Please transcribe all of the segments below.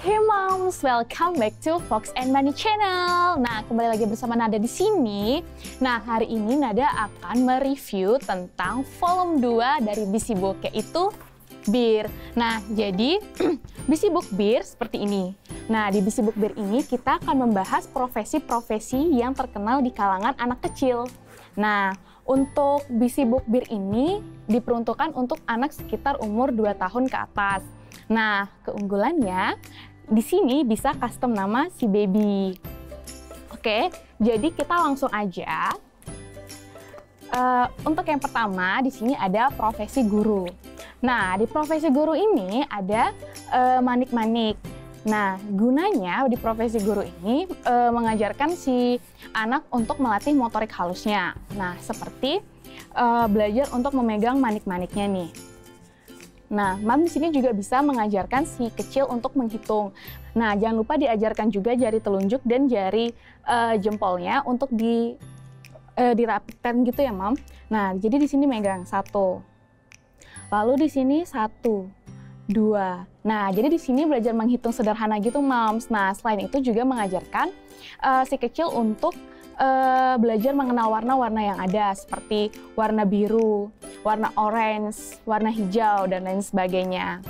Hey moms, welcome back to Fox and Bunny Channel. Nah, kembali lagi bersama Nada di sini. Nah, hari ini Nada akan mereview tentang volume 2 dari Busy Book, yaitu Bir. Nah, jadi Busy Book Bir seperti ini. Nah, di Busy Book Bir ini kita akan membahas profesi-profesi yang terkenal di kalangan anak kecil. Nah, untuk Busy Book Bir ini diperuntukkan untuk anak sekitar umur 2 tahun ke atas. Nah, keunggulannya di sini bisa custom nama si baby. Oke, jadi kita langsung aja. Untuk yang pertama, di sini ada profesi guru. Nah, di profesi guru ini ada manik-manik. Nah, gunanya di profesi guru ini mengajarkan si anak untuk melatih motorik halusnya. Nah, seperti belajar untuk memegang manik-maniknya nih. Nah, Mam di sini juga bisa mengajarkan si kecil untuk menghitung. Nah, jangan lupa diajarkan juga jari telunjuk dan jari jempolnya untuk dirapikan gitu ya, Mam. Nah, jadi di sini megang 1. Lalu di sini 1, 2. Nah, jadi di sini belajar menghitung sederhana gitu, Mams. Nah, selain itu juga mengajarkan si kecil untuk belajar mengenal warna-warna yang ada, seperti warna biru, warna orange, warna hijau, dan lain sebagainya.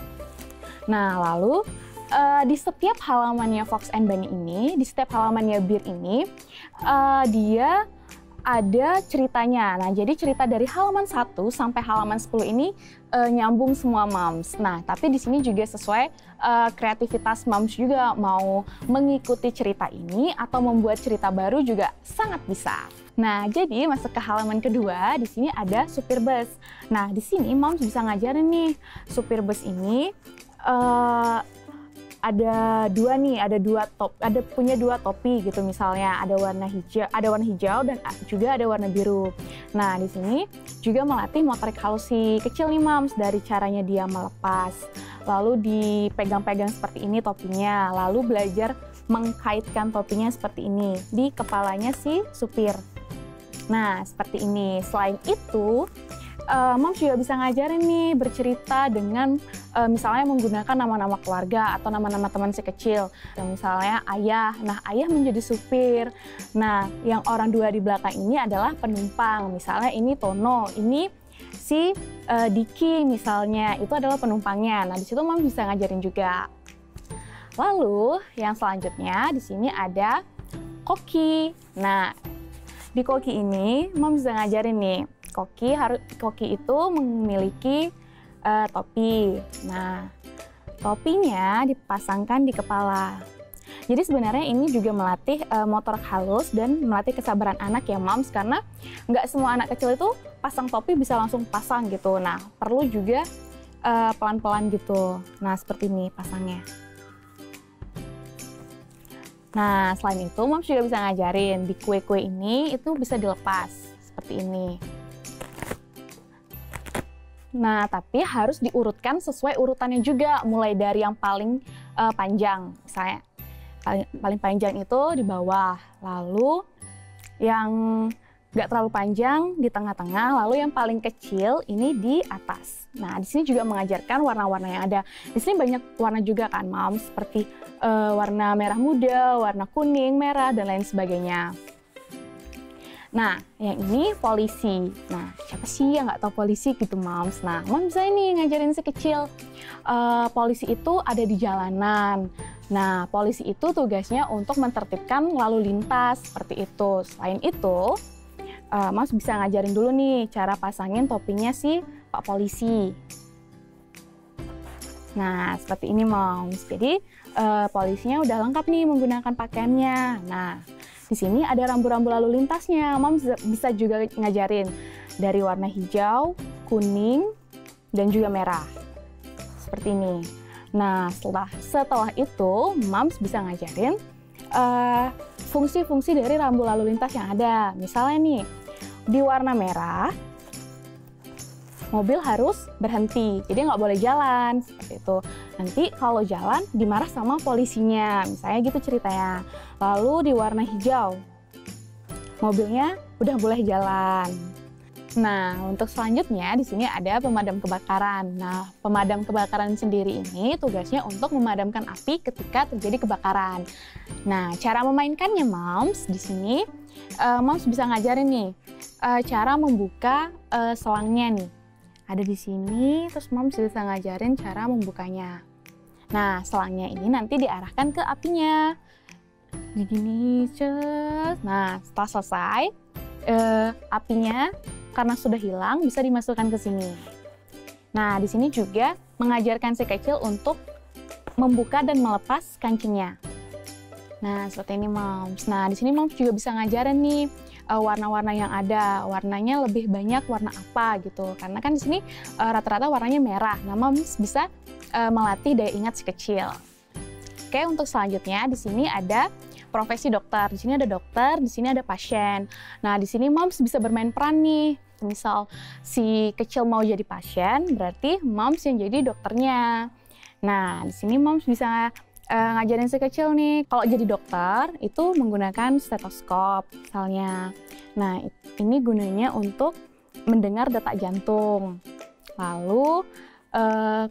Nah, lalu di setiap halamannya Fox and Bunny ini, di setiap halamannya Bir ini, dia ada ceritanya. Nah, jadi cerita dari halaman 1 sampai halaman 10 ini nyambung semua moms. Nah, tapi di sini juga sesuai kreativitas moms juga, mau mengikuti cerita ini atau membuat cerita baru juga sangat bisa. Nah, jadi masuk ke halaman kedua, di sini ada supir bus. Nah, di sini moms bisa ngajarin nih, supir bus ini ada punya dua topi gitu, misalnya ada warna hijau dan juga ada warna biru. Nah, di sini juga melatih motorik halus si kecil nih, Mams, dari caranya dia melepas, lalu dipegang-pegang seperti ini topinya, lalu belajar mengkaitkan topinya seperti ini di kepalanya si supir. Nah, seperti ini. Selain itu, Moms juga bisa ngajarin nih bercerita dengan misalnya menggunakan nama-nama keluarga atau nama-nama teman si kecil. Misalnya ayah, nah ayah menjadi supir. Nah, yang orang 2 di belakang ini adalah penumpang. Misalnya ini Tono, ini si Diki misalnya, itu adalah penumpangnya. Nah, di situ Moms bisa ngajarin juga. Lalu yang selanjutnya di sini ada Koki. Nah, di Koki ini Moms bisa ngajarin nih. Koki itu memiliki topi. Nah, topinya dipasangkan di kepala. Jadi sebenarnya ini juga melatih motorik halus dan melatih kesabaran anak ya, Moms, karena nggak semua anak kecil itu pasang topi bisa langsung pasang gitu. Nah, perlu juga pelan-pelan gitu. Nah, seperti ini pasangnya. Nah, selain itu Moms juga bisa ngajarin di kue-kue ini itu bisa dilepas seperti ini. Nah, tapi harus diurutkan sesuai urutannya juga, mulai dari yang paling panjang. Misalnya, paling panjang itu di bawah, lalu yang nggak terlalu panjang di tengah-tengah, lalu yang paling kecil ini di atas. Nah, di sini juga mengajarkan warna-warna yang ada. Di sini banyak warna juga kan, Moms, seperti warna merah muda, warna kuning, merah, dan lain sebagainya. Nah, yang ini polisi. Nah, siapa sih yang nggak tahu polisi gitu, Moms? Nah, Moms bisa ini ngajarin si kecil. Polisi itu ada di jalanan. Nah, polisi itu tugasnya untuk menertibkan lalu lintas, seperti itu. Selain itu, Moms bisa ngajarin dulu nih cara pasangin topinya si Pak Polisi. Nah, seperti ini, Moms. Jadi, polisinya udah lengkap nih menggunakan pakaiannya. Nah, di sini ada rambu-rambu lalu lintasnya. Moms bisa juga ngajarin dari warna hijau, kuning, dan juga merah. Seperti ini. Nah, setelah itu, Moms bisa ngajarin fungsi-fungsi dari rambu lalu lintas yang ada. Misalnya nih, di warna merah, mobil harus berhenti, jadi nggak boleh jalan, seperti itu. Nanti kalau jalan dimarah sama polisinya, misalnya gitu ceritanya. Lalu di warna hijau, mobilnya udah boleh jalan. Nah, untuk selanjutnya di sini ada pemadam kebakaran. Nah, pemadam kebakaran sendiri ini tugasnya untuk memadamkan api ketika terjadi kebakaran. Nah, cara memainkannya, Moms, di sini Moms bisa ngajarin nih cara membuka selangnya nih. Ada di sini, terus Moms bisa ngajarin cara membukanya. Nah, selangnya ini nanti diarahkan ke apinya. Begini, cet. Nah, setelah selesai, apinya karena sudah hilang bisa dimasukkan ke sini. Nah, di sini juga mengajarkan si kecil untuk membuka dan melepas kancingnya. Nah, seperti ini, Moms. Nah, di sini Moms juga bisa ngajarin nih warna-warna yang ada. Warnanya lebih banyak warna apa gitu. Karena kan di sini rata-rata warnanya merah. Nah, Moms bisa melatih daya ingat si kecil. Oke, untuk selanjutnya di sini ada profesi dokter. Di sini ada dokter, di sini ada pasien. Nah, di sini Moms bisa bermain peran nih. Misal si kecil mau jadi pasien, berarti Moms yang jadi dokternya. Nah, di sini Moms bisa ngajarin si kecil nih, kalau jadi dokter itu menggunakan stetoskop misalnya. Nah, ini gunanya untuk mendengar detak jantung. Lalu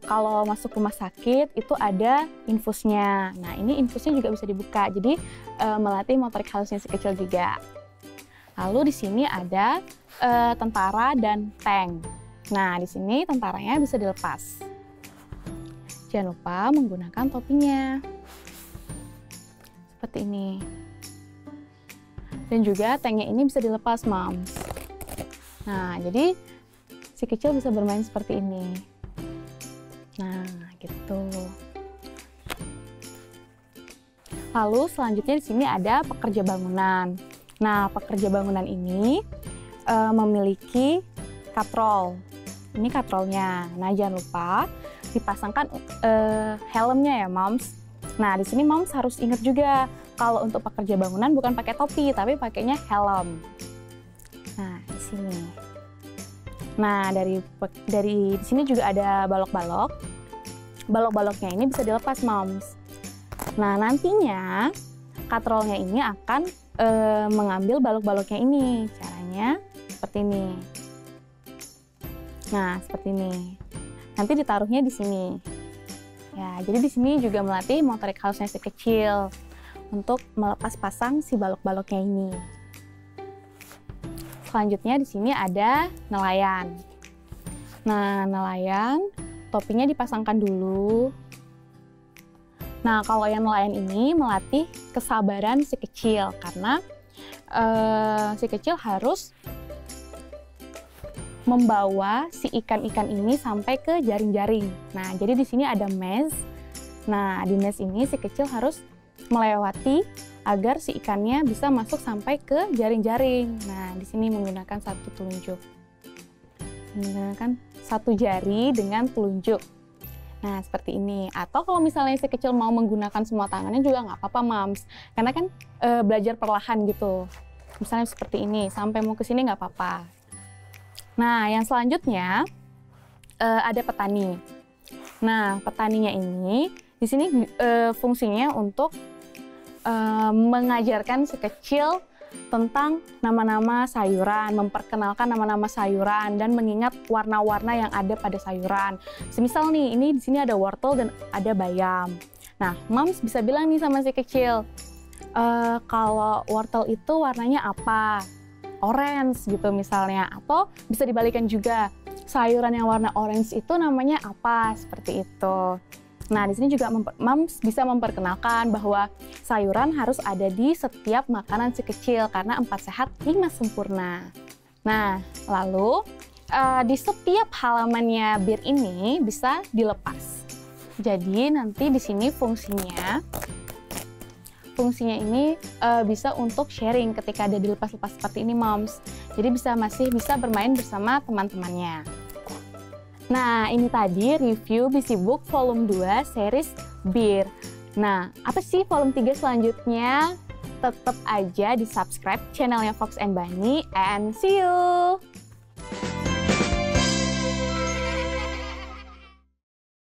kalau masuk rumah sakit itu ada infusnya. Nah, ini infusnya juga bisa dibuka, jadi melatih motorik halusnya si kecil juga. Lalu di sini ada tentara dan tank. Nah, di sini tentaranya bisa dilepas. Jangan lupa menggunakan topinya. Seperti ini. Dan juga tanknya ini bisa dilepas, Moms. Nah, jadi si kecil bisa bermain seperti ini. Nah, gitu. Lalu selanjutnya di sini ada pekerja bangunan. Nah, pekerja bangunan ini memiliki katrol. Ini katrolnya. Nah, jangan lupa dipasangkan helmnya ya, Moms. Nah, di sini Moms harus ingat juga kalau untuk pekerja bangunan bukan pakai topi, tapi pakainya helm. Nah, di sini. Nah, dari di sini juga ada balok-balok. Balok-baloknya ini bisa dilepas, Moms. Nah, nantinya katrolnya ini akan mengambil balok-baloknya ini. Caranya seperti ini. Nah, seperti ini. Nanti ditaruhnya di sini. Ya, jadi di sini juga melatih motorik halusnya si kecil untuk melepas pasang si balok-baloknya ini. Selanjutnya di sini ada nelayan. Nah, nelayan topinya dipasangkan dulu. Nah, kalau yang nelayan ini melatih kesabaran si kecil karena si kecil harus membawa si ikan-ikan ini sampai ke jaring-jaring. Nah, jadi di sini ada mes. Nah, di mes ini si kecil harus melewati agar si ikannya bisa masuk sampai ke jaring-jaring. Nah, di sini menggunakan satu telunjuk. Menggunakan satu jari dengan telunjuk. Nah, seperti ini. Atau kalau misalnya si kecil mau menggunakan semua tangannya juga nggak apa-apa, Moms. Karena kan belajar perlahan gitu. Misalnya seperti ini, sampai mau ke sini nggak apa-apa. Nah, yang selanjutnya ada petani. Nah, petaninya ini di sini fungsinya untuk mengajarkan si kecil tentang nama-nama sayuran, memperkenalkan nama-nama sayuran dan mengingat warna-warna yang ada pada sayuran. Semisal nih, ini di sini ada wortel dan ada bayam. Nah, Moms bisa bilang nih sama si kecil, kalau wortel itu warnanya apa? Orange gitu misalnya, atau bisa dibalikan juga, sayuran yang warna orange itu namanya apa, seperti itu. Nah, di sini juga Moms bisa memperkenalkan bahwa sayuran harus ada di setiap makanan si kecil karena 4 sehat 5 sempurna. Nah, lalu di setiap halamannya bir ini bisa dilepas. Jadi nanti di sini fungsinya ini bisa untuk sharing ketika ada dilepas-lepas seperti ini, Moms. Jadi masih bisa bermain bersama teman-temannya. Nah, ini tadi review BC Book volume 2 series Bir. Nah, apa sih volume 3 selanjutnya? Tetap aja di subscribe channelnya Fox and Bunny, and see you!